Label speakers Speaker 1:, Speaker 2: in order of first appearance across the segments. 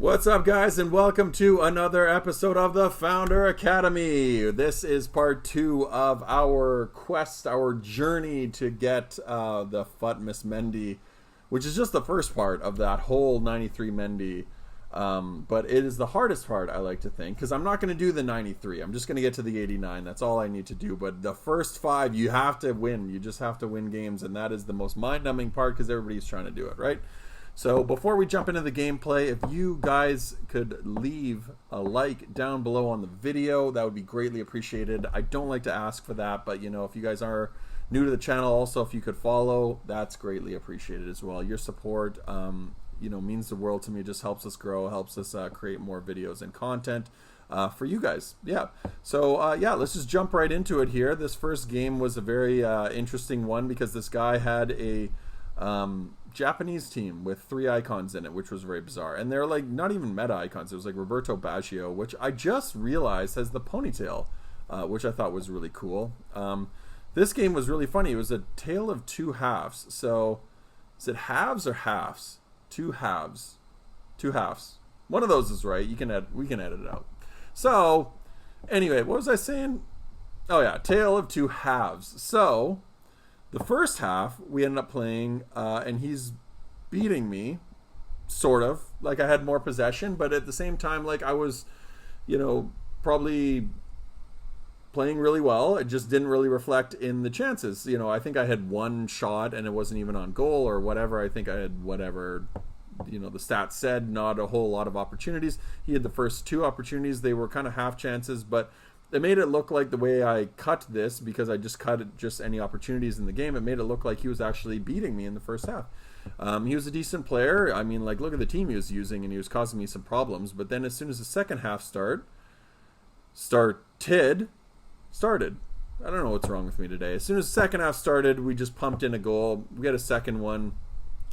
Speaker 1: What's up, guys, and welcome to another episode of the Founder Academy. This is part 2 of our quest, our journey to get the FUT Miss Mendy, which is just the first part of that whole 93 Mendy. But it is the hardest part, I like to think, because I'm not going to do the 93. I'm just going to get to the 89. That's all I need to do. But the first 5, you have to win. You just have to win games, and that is the most mind-numbing part because everybody's trying to do it, right? So before we jump into the gameplay, if you guys could leave a like down below on the video, that would be greatly appreciated. I don't like to ask for that, but you know, if you guys are new to the channel, also if you could follow, that's greatly appreciated as well. Your support, you know, means the world to me. It just helps us grow, helps us create more videos and content for you guys. Yeah. So yeah, let's just jump right into it here. This first game was a very interesting one because this guy had a Japanese team with 3 icons in it, which was very bizarre. And they're like not even meta icons. It was like Roberto Baggio, which I just realized has the ponytail, which I thought was really cool. This game was really funny. It was a tale of 2 halves. So is it halves or halves? 2 halves. 2 halves. One of those is right. We can edit it out. So anyway, what was I saying? Oh yeah, tale of 2 halves. So the first half, we ended up playing, and he's beating me, sort of. Like, I had more possession, but at the same time, like, I was, you know, probably playing really well. It just didn't really reflect in the chances. You know, I think I had 1 shot, and it wasn't even on goal or whatever. I think I had whatever, you know, the stats said, not a whole lot of opportunities. He had the first 2 opportunities. They were kind of half chances, but it made it look like the way I cut this, because I just cut just any opportunities in the game, it made it look like he was actually beating me in the first half. He was a decent player. I mean, like, look at the team he was using, and he was causing me some problems. But then as soon as the second half started, I don't know what's wrong with me today. As soon as the second half started, we just pumped in a goal. We got a second one,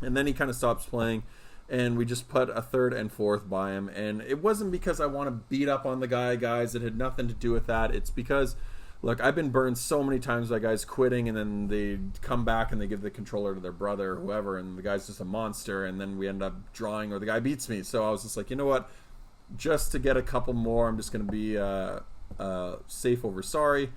Speaker 1: and then he kind of stops playing. And we just put a 3rd and 4th by him. And it wasn't because I want to beat up on the guy, guys. It had nothing to do with that. It's because, look, I've been burned so many times by guys quitting, and then they come back and they give the controller to their brother or whoever, and the guy's just a monster, and then we end up drawing or the guy beats me. So I was just like, you know what? Just to get a couple more, I'm just going to be safe over sorry.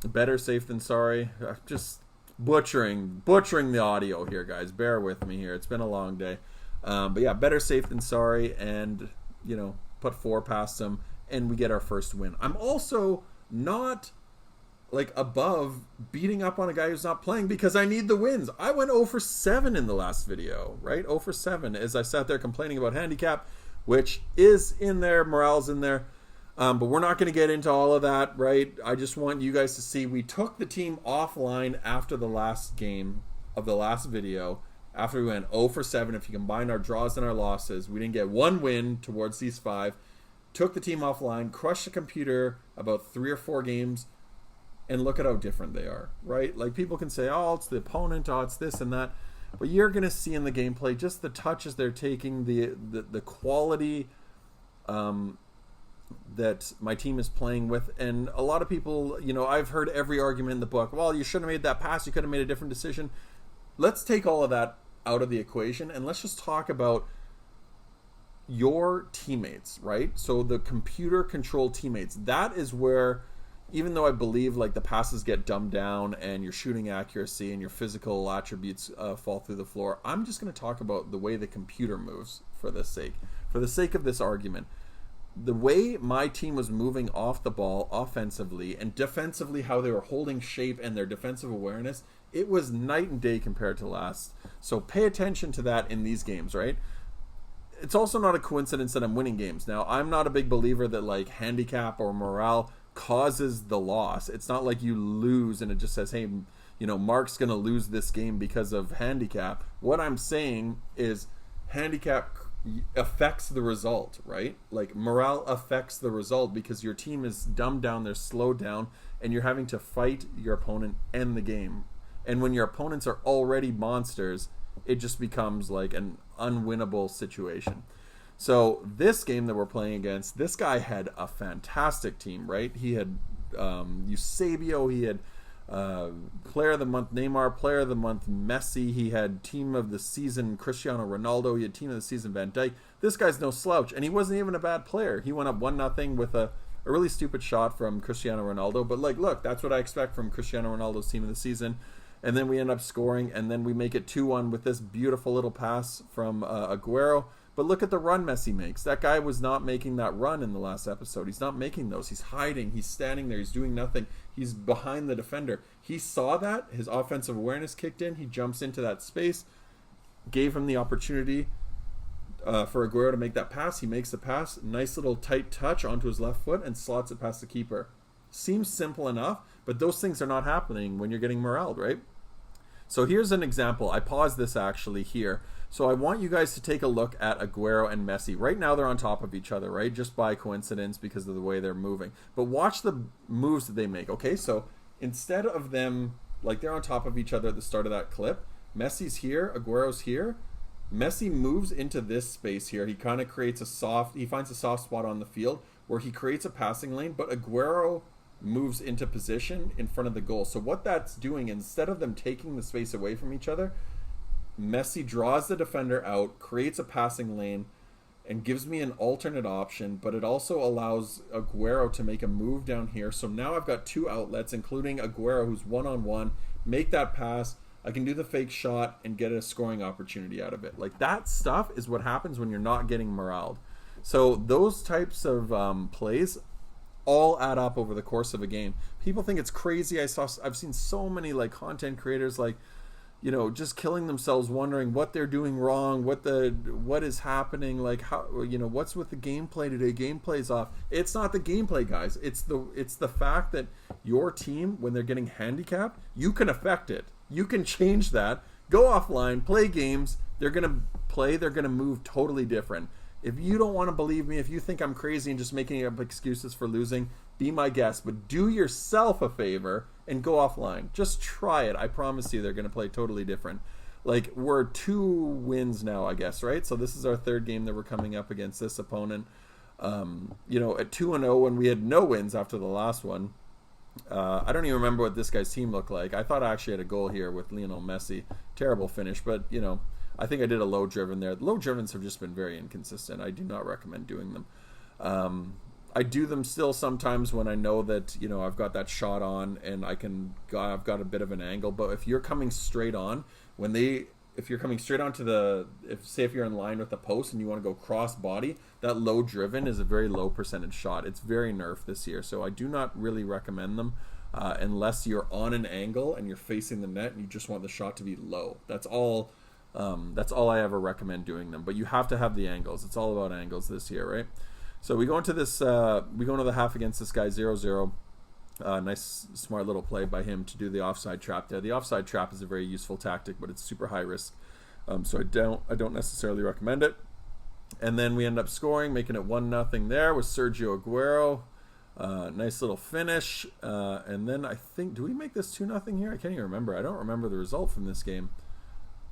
Speaker 1: Better safe than sorry. Just butchering the audio here, guys. Bear with me here. It's been a long day, but yeah, better safe than sorry. And you know, put 4 past him, and we get our first win. I'm also not like above beating up on a guy who's not playing because I need the wins. I went 0 for 7 in the last video, right? 0 for 7 as I sat there complaining about handicap, which is in there, morale's in there. But we're not going to get into all of that, right? I just want you guys to see we took the team offline after the last game of the last video, after we went 0 for 7. If you combine our draws and our losses, we didn't get 1 win towards these 5. Took the team offline, crushed the computer about 3 or 4 games, and look at how different they are, right? Like, people can say, oh, it's the opponent, oh, it's this and that. But you're going to see in the gameplay just the touches they're taking, the quality that my team is playing with. And a lot of people, you know, I've heard every argument in the book, well, you shouldn't have made that pass, you could have made a different decision. Let's take all of that out of the equation, and let's just talk about your teammates, right? So the computer controlled teammates, that is where, even though I believe like the passes get dumbed down and your shooting accuracy and your physical attributes fall through the floor, I'm just going to talk about the way the computer moves for the sake of this argument. The way my team was moving off the ball offensively and defensively, how they were holding shape and their defensive awareness, it was night and day compared to last. So pay attention to that in these games, right? It's also not a coincidence that I'm winning games. Now, I'm not a big believer that like handicap or morale causes the loss. It's not like you lose and it just says, hey, you know, Mark's going to lose this game because of handicap. What I'm saying is handicap affects the result, right? Like, morale affects the result because your team is dumbed down, they're slowed down, and you're having to fight your opponent and the game. And when your opponents are already monsters, it just becomes like an unwinnable situation. So this game that we're playing against, this guy had a fantastic team, right? He had Eusebio, he had Player of the Month Neymar, Player of the Month Messi, he had Team of the Season Cristiano Ronaldo, he had Team of the Season Van Dijk. This guy's no slouch, and he wasn't even a bad player. He went up 1-0 with a really stupid shot from Cristiano Ronaldo. But, like, look, that's what I expect from Cristiano Ronaldo's team of the season. And then we end up scoring, and then we make it 2-1 with this beautiful little pass from Aguero. But look at the run Messi makes. That guy was not making that run in the last episode. He's not making those. He's hiding. He's standing there. He's doing nothing. He's behind the defender. He saw that. His offensive awareness kicked in. He jumps into that space. Gave him the opportunity for Aguero to make that pass. He makes the pass. Nice little tight touch onto his left foot and slots it past the keeper. Seems simple enough, but those things are not happening when you're getting moraled, right? So here's an example. I paused this actually here. So I want you guys to take a look at Aguero and Messi. Right now they're on top of each other, right? Just by coincidence because of the way they're moving. But watch the moves that they make, okay? So instead of them, like they're on top of each other at the start of that clip, Messi's here, Aguero's here. Messi moves into this space here. He kind of creates he finds a soft spot on the field where he creates a passing lane, but Aguero moves into position in front of the goal. So what that's doing, instead of them taking the space away from each other, Messi draws the defender out, creates a passing lane, and gives me an alternate option, but it also allows Aguero to make a move down here. So now I've got two outlets, including Aguero, who's one-on-one, make that pass. I can do the fake shot and get a scoring opportunity out of it. Like, that stuff is what happens when you're not getting moraled. So those types of plays all add up over the course of a game. People think it's crazy. I've seen so many like content creators like, you know, just killing themselves wondering what they're doing wrong, what is happening, like how, you know, what's with the gameplay today. Gameplay's off. It's not the gameplay, guys. It's the fact that your team, when they're getting handicapped, you can affect it. You can change that. Go offline, play games. They're gonna move totally different. If you don't want to believe me, if you think I'm crazy and just making up excuses for losing, be my guest. But do yourself a favor and go offline. Just try it. I promise you they're going to play totally different. Like, we're 2 wins now, I guess, right? So this is our 3rd game that we're coming up against this opponent. You know, at 2-0 when we had no wins after the last one. I don't even remember what this guy's team looked like. I thought I actually had a goal here with Lionel Messi. Terrible finish, but, you know, I think I did a low driven there. Low drivens have just been very inconsistent. I do not recommend doing them. I do them still sometimes when I know that, you know, I've got that shot on and I've got a bit of an angle. But if you're coming straight on, if you're coming straight onto if you're in line with the post and you want to go cross body, that low driven is a very low percentage shot. It's very nerfed this year, so I do not really recommend them unless you're on an angle and you're facing the net and you just want the shot to be low. That's all I ever recommend doing them. But you have to have the angles. It's all about angles this year, right? So we go into the half against this guy 0-0. Nice, smart little play by him to do the offside trap there. The offside trap is a very useful tactic, but it's super high risk. So I don't necessarily recommend it. And then we end up scoring, making it 1-0 there with Sergio Aguero. Nice little finish. And then I think, do we make this 2-0 here? I can't even remember. I don't remember the result from this game.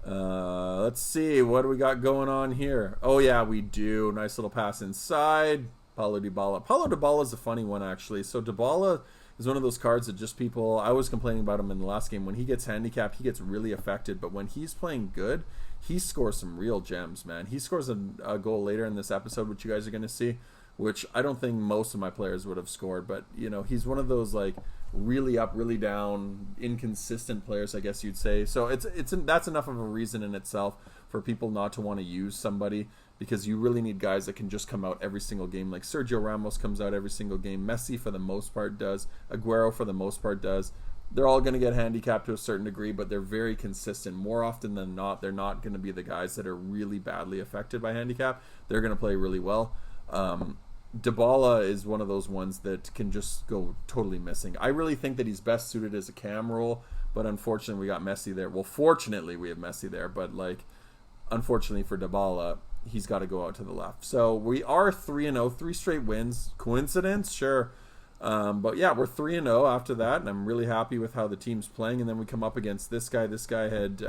Speaker 1: Let's see, what do we got going on here? Oh yeah, we do. Nice little pass inside. Paulo Dybala is a funny one, actually. So Dybala is one of those cards that just people, I was complaining about him in the last game. When he gets handicapped, he gets really affected. But when he's playing good, he scores some real gems, man. He scores a goal later in this episode, which you guys are going to see, which I don't think most of my players would have scored. But, you know, he's one of those, like, really up, really down, inconsistent players, I guess you'd say. So that's enough of a reason in itself for people not to want to use somebody, because you really need guys that can just come out every single game. Like Sergio Ramos comes out every single game. Messi, for the most part, does. Aguero, for the most part, does. They're all going to get handicapped to a certain degree, but they're very consistent. More often than not, they're not going to be the guys that are really badly affected by handicap. They're going to play really well. Dybala is one of those ones that can just go totally missing. I really think that he's best suited as a cam role, but unfortunately we got Messi there. Well, fortunately we have Messi there, but like, unfortunately for Dybala, he's got to go out to the left. So we are 3-0, 3 straight wins. Coincidence? Sure. But yeah, we're 3-0 after that, and I'm really happy with how the team's playing. And then we come up against this guy. This guy had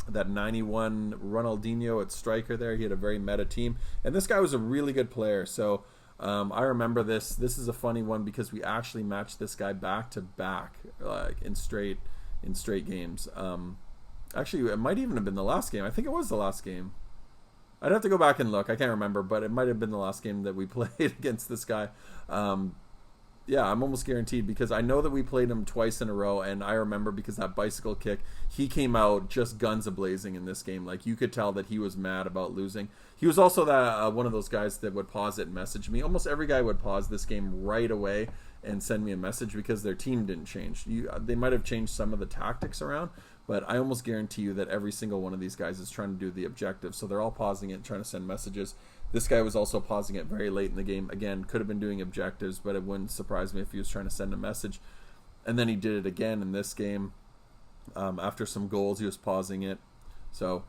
Speaker 1: that 91 Ronaldinho at striker there. He had a very meta team, and this guy was a really good player. So I remember this. This is a funny one because we actually matched this guy back to back, like in straight games. Actually, it might even have been the last game. I think it was the last game. I'd have to go back and look. I can't remember, but it might have been the last game that we played against this guy. Yeah, I'm almost guaranteed because I know that we played him twice in a row, and I remember because that bicycle kick, he came out just guns a-blazing in this game. Like, you could tell that he was mad about losing. He was also that one of those guys that would pause it and message me. Almost every guy would pause this game right away and send me a message because their team didn't change. They might have changed some of the tactics around, but I almost guarantee you that every single one of these guys is trying to do the objective. So they're all pausing it and trying to send messages. This guy was also pausing it very late in the game. Again, could have been doing objectives, but it wouldn't surprise me if he was trying to send a message. And then he did it again in this game. After some goals, he was pausing it. So,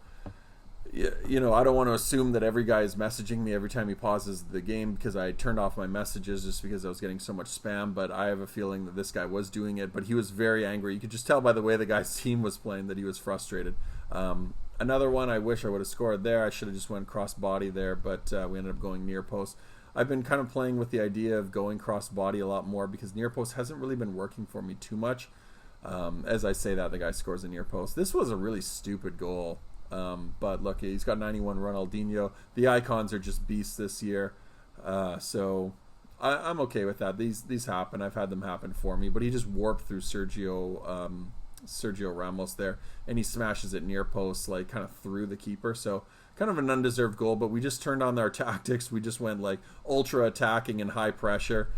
Speaker 1: you know, I don't want to assume that every guy is messaging me every time he pauses the game because I turned off my messages just because I was getting so much spam. But I have a feeling that this guy was doing it. But he was very angry. You could just tell by the way the guy's team was playing that he was frustrated. Another one, I wish I would have scored there. I should have just went cross body there, but we ended up going near post. I've been kind of playing with the idea of going cross body a lot more because near post hasn't really been working for me too much. As I say that, the guy scores a near post. This was a really stupid goal, but look, he's got 91 Ronaldinho. The icons are just beasts this year, so I'm okay with that. These happen. I've had them happen for me, but he just warped through Sergio Ramos there, and he smashes it near post, like kind of through the keeper. So kind of an undeserved goal, but we just turned on our tactics. We just went like ultra attacking and high pressure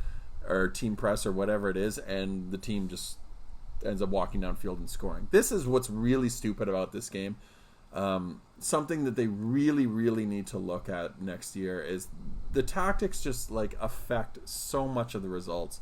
Speaker 1: or team press or whatever it is, and the team just ends up walking downfield and scoring. This is what's really stupid about this game. Something that they really, really need to look at next year is the tactics just like affect so much of the results.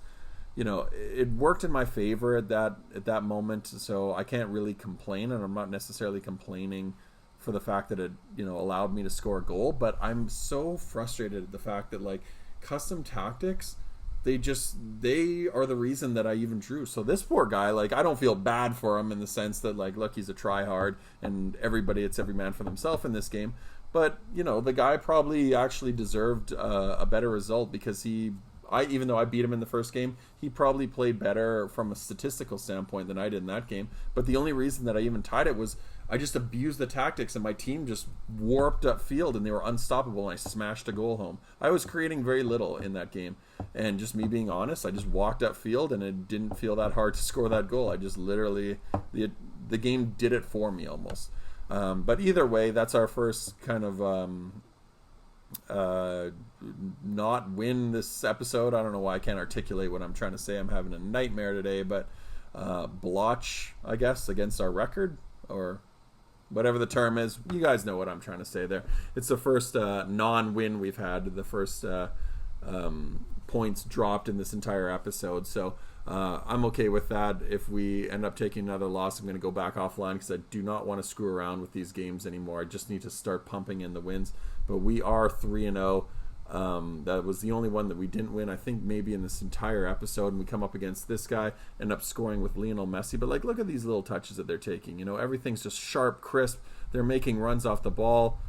Speaker 1: You know, it worked in my favor at that moment, so I can't really complain, and I'm not necessarily complaining for the fact that it, you know, allowed me to score a goal, but I'm so frustrated at the fact that like custom tactics, they are the reason that I even drew. So this poor guy, like, I don't feel bad for him in the sense that like, look, he's a try-hard and it's every man for themselves in this game, but you know, the guy probably actually deserved a better result because even though I beat him in the first game, he probably played better from a statistical standpoint than I did in that game. But the only reason that I even tied it was I just abused the tactics and my team just warped upfield and they were unstoppable and I smashed a goal home. I was creating very little in that game. And just me being honest, I just walked upfield and it didn't feel that hard to score that goal. I just literally, the game did it for me almost. But either way, that's our first kind of not win this episode. I don't know why I can't articulate what I'm trying to say. I'm having a nightmare today, but blotch, I guess, against our record or whatever the term is. You guys know what I'm trying to say there. It's the first non-win we've had, the first points dropped in this entire episode. So I'm okay with that. If we end up taking another loss, I'm going to go back offline because I do not want to screw around with these games anymore. I just need to start pumping in the wins. But we are 3-0. That was the only one that we didn't win, I think, maybe in this entire episode. And we come up against this guy, end up scoring with Lionel Messi. But like, look at these little touches that they're taking. You know, everything's just sharp, crisp. They're making runs off the ball.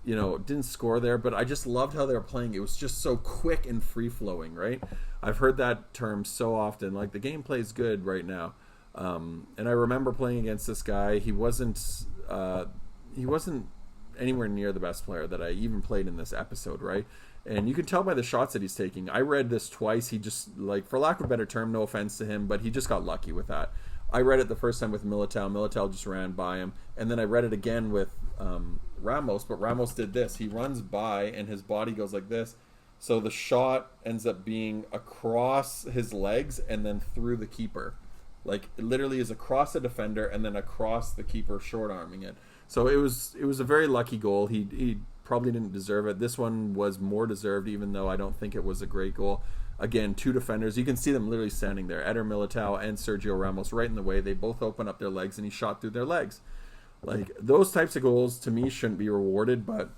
Speaker 1: You know, didn't score there, but I just loved how they were playing. It was just so quick and free-flowing, right? I've heard that term so often. Like, the gameplay is good right now. And I remember playing against this guy. He wasn't anywhere near the best player that I even played in this episode, right? And you can tell by the shots that he's taking. I read this twice. He just, like, for lack of a better term, no offense to him, but he just got lucky with that. I read it the first time with Militao. Militao just ran by him. And then I read it again with Ramos, but Ramos did this. He runs by, and his body goes like this. So the shot ends up being across his legs and then through the keeper. Like, it literally is across the defender and then across the keeper, short-arming it. So it was a very lucky goal. He probably didn't deserve it. This one was more deserved, even though I don't think it was a great goal. Again, two defenders. You can see them literally standing there. Eder Militao and Sergio Ramos right in the way. They both open up their legs, and he shot through their legs. Like, those types of goals, to me, shouldn't be rewarded, but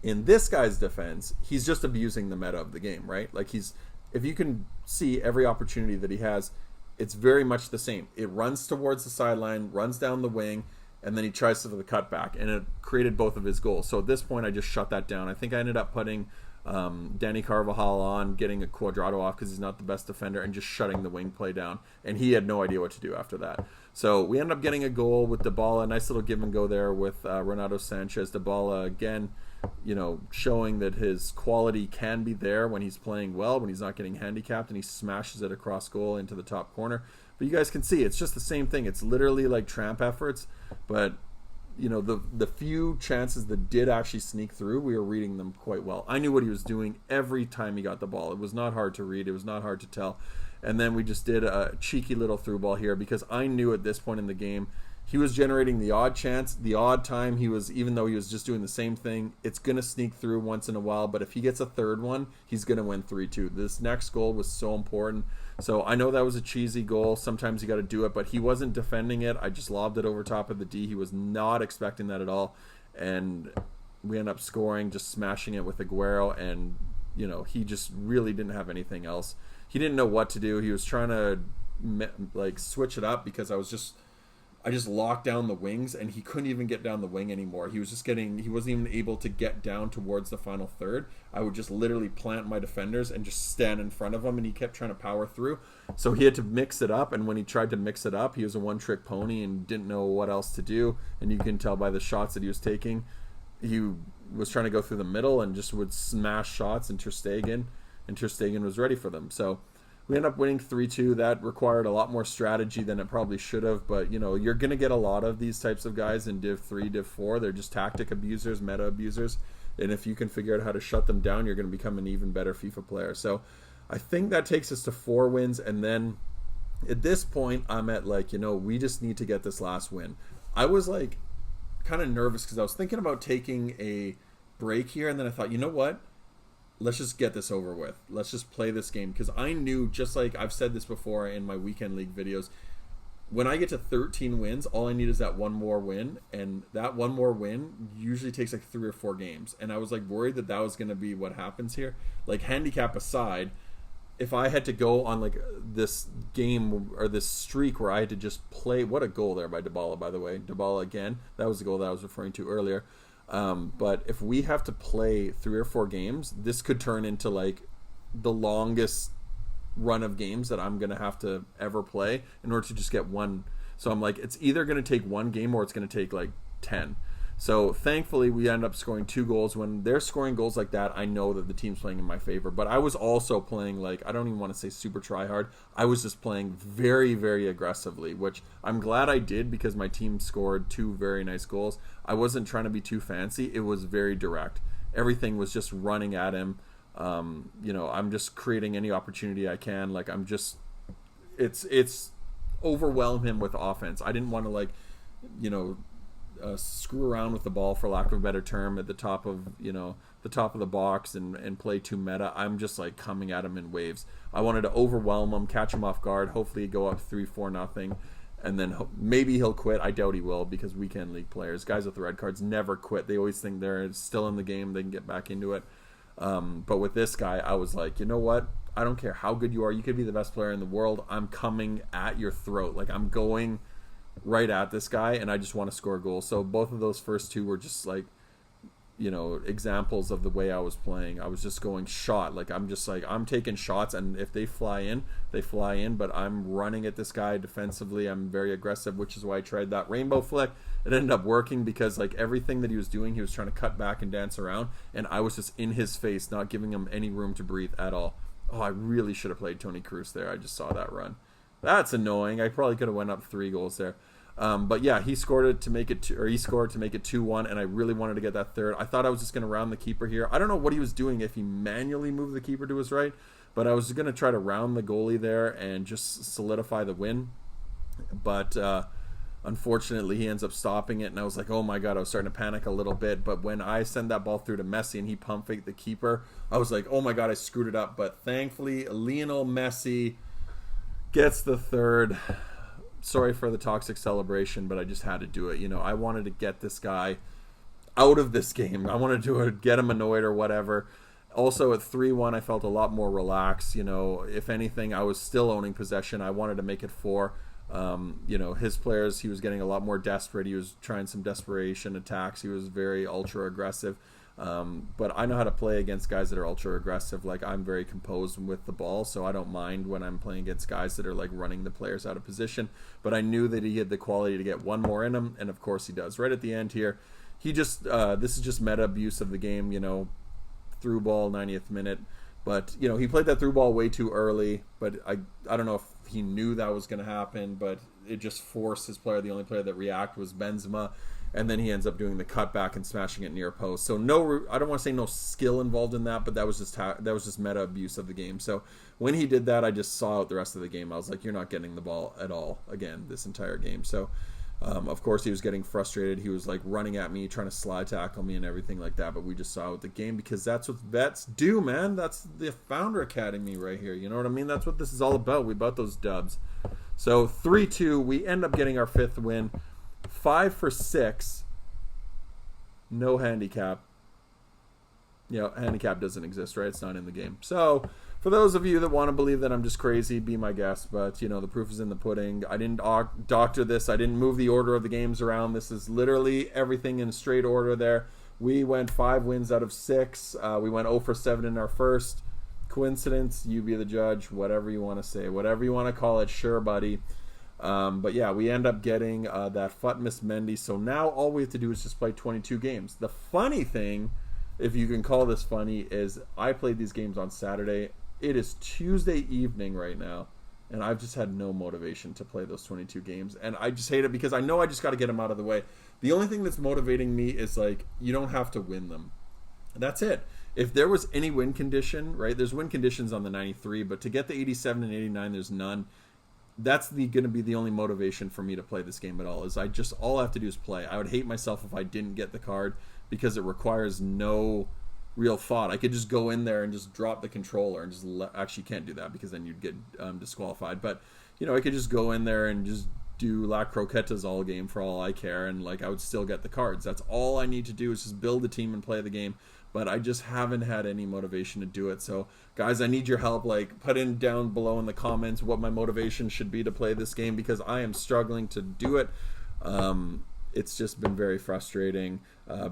Speaker 1: in this guy's defense, he's just abusing the meta of the game, right? Like, if you can see every opportunity that he has, it's very much the same. It runs towards the sideline, runs down the wing, and then he tries to the cutback, and it created both of his goals. So at this point, I just shut that down. I think I ended up putting Danny Carvajal on, getting a Cuadrado off because he's not the best defender, and just shutting the wing play down. And he had no idea what to do after that. So we ended up getting a goal with Dybala, a nice little give and go there with Renato Sanchez. Dybala, again, showing that his quality can be there when he's playing well, when he's not getting handicapped, and he smashes it across goal into the top corner. But you guys can see it's just the same thing. It's literally like tramp efforts, but the few chances that did actually sneak through, we were reading them quite well. I knew what he was doing every time he got the ball. It was not hard to read. It was not hard to tell. And then we just did a cheeky little through ball here because I knew at this point in the game he was generating the odd chance, the odd time. Even though he was just doing the same thing, it's going to sneak through once in a while. But if he gets a third one, he's going to win 3-2. This next goal was so important. So I know that was a cheesy goal. Sometimes you got to do it, but he wasn't defending it. I just lobbed it over top of the D. He was not expecting that at all. And we end up scoring, just smashing it with Aguero. And, he just really didn't have anything else. He didn't know what to do. He was trying to switch it up because I just locked down the wings and he couldn't even get down the wing anymore. He wasn't even able to get down towards the final third. I would just literally plant my defenders and just stand in front of him, and he kept trying to power through. So he had to mix it up, and when he tried to mix it up, he was a one-trick pony and didn't know what else to do. And you can tell by the shots that he was taking, he was trying to go through the middle and just would smash shots, and Ter Stegen was ready for them. So we end up winning 3-2. That required a lot more strategy than it probably should have. But, you're going to get a lot of these types of guys in Div 3, Div 4. They're just tactic abusers, meta abusers. And if you can figure out how to shut them down, you're going to become an even better FIFA player. So I think that takes us to 4 wins. And then at this point, I'm at we just need to get this last win. I was kind of nervous because I was thinking about taking a break here. And then I thought, you know what? Let's just get this over with. Let's just play this game. Because I knew, just like I've said this before in my weekend league videos, when I get to 13 wins, all I need is that one more win. And that one more win usually takes 3 or 4 games. And I was worried that was going to be what happens here. Handicap aside, if I had to go on this game or this streak where I had to just play, what a goal there by Dybala, by the way. Dybala again. That was the goal that I was referring to earlier. But if we have to play 3 or 4 games, this could turn into the longest run of games that I'm going to have to ever play in order to just get one. So I'm it's either going to take 1 game or it's going to take 10. So thankfully we end up scoring 2 goals. When they're scoring goals like that, I know that the team's playing in my favor. But I was also playing I don't even want to say super try hard. I was just playing very, very aggressively, which I'm glad I did because my team scored 2 very nice goals. I wasn't trying to be too fancy. It was very direct. Everything was just running at him. I'm just creating any opportunity I can. It's overwhelm him with offense. I didn't want to screw around with the ball, for lack of a better term, at the top of the box and play too meta. I'm just coming at him in waves. I wanted to overwhelm him, catch him off guard, hopefully go up 3-4-0, and then maybe he'll quit. I doubt he will, because weekend league players, guys with the red cards, never quit. They always think they're still in the game, they can get back into it. But with this guy, I was you know what? I don't care how good you are. You could be the best player in the world. I'm coming at your throat. I'm going right at this guy, and I just want to score a goal. So both of those first 2 were just examples of the way I was playing. I was just going shot. I'm taking shots, and if they fly in, they fly in, but I'm running at this guy defensively. I'm very aggressive, which is why I tried that rainbow flick. It ended up working because everything that he was doing, he was trying to cut back and dance around, and I was just in his face, not giving him any room to breathe at all. Oh, I really should have played Toni Kroos there. I just saw that run. That's annoying. I probably could have went up 3 goals there. But yeah, he scored it to make it 2-1, and I really wanted to get that third. I thought I was just going to round the keeper here. I don't know what he was doing, if he manually moved the keeper to his right, but I was going to try to round the goalie there and just solidify the win. But unfortunately, he ends up stopping it, and I was oh my god, I was starting to panic a little bit. But when I send that ball through to Messi and he pump faked the keeper, I was oh my god, I screwed it up. But thankfully, Lionel Messi gets the third. Sorry for the toxic celebration, but I just had to do it. I wanted to get this guy out of this game. I wanted to get him annoyed or whatever. Also, at 3-1, I felt a lot more relaxed. If anything, I was still owning possession. I wanted to make it 4. His players, he was getting a lot more desperate. He was trying some desperation attacks. He was very ultra aggressive. But I know how to play against guys that are ultra aggressive. I'm very composed with the ball, so I don't mind when I'm playing against guys that are running the players out of position. But I knew that he had the quality to get one more in him, and of course he does. Right at the end here, he just this is just meta abuse of the game, through ball 90th minute. But, he played that through ball way too early. But I don't know if he knew that was going to happen, but it just forced his player. The only player that reacted was Benzema. And then he ends up doing the cutback and smashing it near post. So I don't want to say no skill involved in that, but that was just meta abuse of the game. So when he did that, I just saw out the rest of the game. I was like, you're not getting the ball at all again this entire game. So of course he was getting frustrated. He was like running at me, trying to slide tackle me and everything like that. But we just saw out the game because that's what vets do, man. That's the Founder Academy right here. You know what I mean? That's what this is all about. We bought those dubs. So 3-2. We end up getting our 5th win. 5 for 6. No handicap. Handicap doesn't exist, right? It's not in the game. So, for those of you that want to believe that I'm just crazy, be my guest. But, the proof is in the pudding. I didn't doctor this. I didn't move the order of the games around. This is literally everything in straight order there. We went 5 wins out of 6. We went 0 for 7 in our first. Coincidence? You be the judge. Whatever you want to say. Whatever you want to call it. Sure, buddy. But yeah, we end up getting that Futmas Mendy. So now all we have to do is just play 22 games. The funny thing, if you can call this funny, is I played these games on Saturday. It is Tuesday evening right now, and I've just had no motivation to play those 22 games. And I just hate it because I know I just got to get them out of the way. The only thing that's motivating me is you don't have to win them. That's it. If there was any win condition, right, there's win conditions on the 93, but to get the 87 and 89, there's none. That's going to be the only motivation for me to play this game at all. Is all I have to do is play. I would hate myself if I didn't get the card because it requires no real thought. I could just go in there and just drop the controller and just actually can't do that because then you'd get disqualified. But I could just go in there and just do La Croquetas all game for all I care, and I would still get the cards. That's all I need to do is just build a team and play the game. But I just haven't had any motivation to do it. So, guys, I need your help. Put in down below in the comments what my motivation should be to play this game because I am struggling to do it. It's just been very frustrating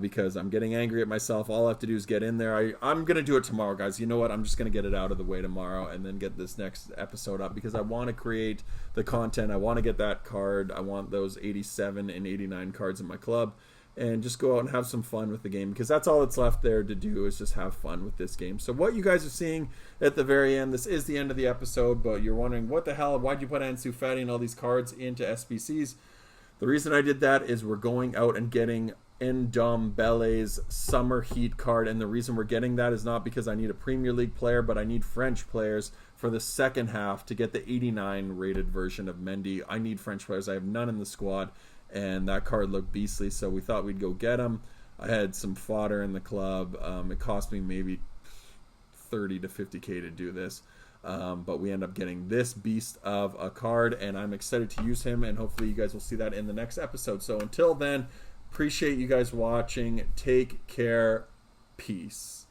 Speaker 1: because I'm getting angry at myself. All I have to do is get in there. I'm going to do it tomorrow, guys. You know what? I'm just going to get it out of the way tomorrow and then get this next episode up because I want to create the content. I want to get that card. I want those 87 and 89 cards in my club. And just go out and have some fun with the game because that's all that's left there to do is just have fun with this game. So what you guys are seeing at the very end, this is the end of the episode, but you're wondering, what the hell, why'd you put Ansu Fati and all these cards into SBCs? The reason I did that is we're going out and getting Ndombele's Summer Heat card, and the reason we're getting that is not because I need a Premier League player, but I need French players for the second half to get the 89 rated version of Mendy. I need French players. I have none in the squad. And that card looked beastly, so we thought we'd go get him. I had some fodder in the club. It cost me maybe 30 to 50K to do this. But we end up getting this beast of a card, and I'm excited to use him, and hopefully you guys will see that in the next episode. So until then, appreciate you guys watching. Take care. Peace.